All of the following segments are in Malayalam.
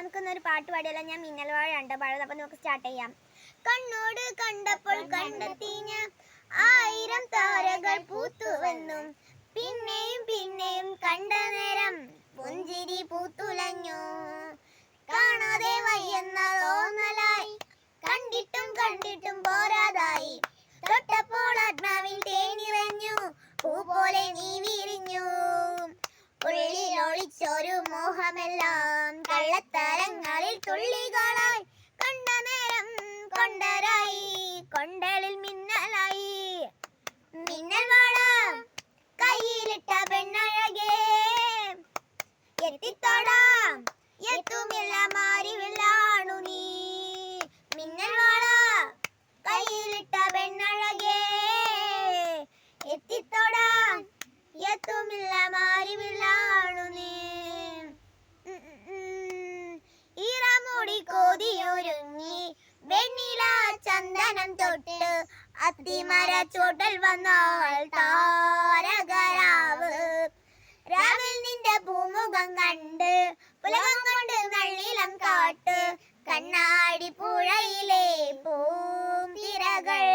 നമുക്കൊന്നൊരു പാട്ട് പാടിയല്ല. ഞാൻ മിന്നൽ വാഴ പാടുന്നത്. അപ്പൊ നമുക്ക് സ്റ്റാർട്ട് ചെയ്യാം. കണ്ണോട് കണ്ടപ്പോൾ കണ്ടെത്തിഞ്ഞ 1000 താരകൾ പൂത്തുവെന്നും പിന്നെയും പിന്നെയും കണ്ട നേരം പുഞ്ചിരി പൂത്തുലഞ്ഞു. കാണാതെ വയ്യെന്ന തോന്നലായി, കണ്ടിട്ടും കണ്ടിട്ടും പോരാതായി, തൊട്ടപ്പോൾ ആത്മാവിൽ തേനിറഞ്ഞു, പൂ പോലെ നീ വിരിഞ്ഞു. ഉള്ളിലൊളിച്ചൊരു മോഹമെല്ലാം കള്ളത്തരങ്ങളിൽ തുള്ളികളായി, കണ്ട നേരം കൊണ്ടരായി, കൊണ്ടലിൽ മിന്നലായി. മിന്നൽ വാള കയ്യിലിട്ട പെണ്ണഴകേ, എത്തിത്തോടാം എത്തുമില്ല മാരിവില്ലാണു നീ. മിന്നൽ വാള കയ്യിലിട്ട പെണ്ണഴകേ, എത്തിത്തോടാം എത്തുമില്ല മാരിവില്ലാണു നീ. ഈറമൂടി കോതിയൊരുങ്ങി വെണ്ണില ചന്ദനം തൊട്ട് അത്തിമര ചോട്ടൽ വന്നാൽ താരകരാവ്. രാവിൽ നിന്റെ പൂമുഖം കണ്ട് പുലകം കൊണ്ട് നള്ളിലം കാട്ട്, കണ്ണാടി പുഴയിലെ പൂന്തിരകൾ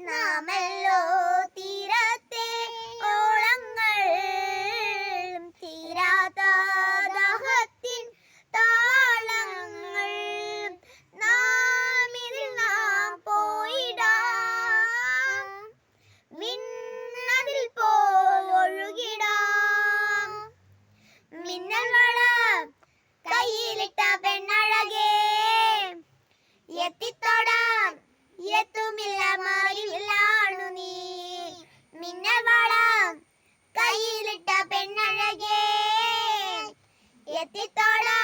നാമല്ലോ തീരത്തെ ഓളങ്ങൾ. തീരാത്ത ദാഹത്തിൻ താളങ്ങൾ നാം ഇതിൽ നാം പോയിടാം, മിന്നതിൽ പോയൊഴുകിടാം. മിന്നൽ വള കയ്യിലിട്ട പെണ്ണഴകേ, എത്തിത്തോടാം എത്തുമില്ല മാരിവില്ലാണു നീ. മിന്നൽ വള കയ്യിലിട്ട പെണ്ണഴകേ, എത്തിത്തോടാം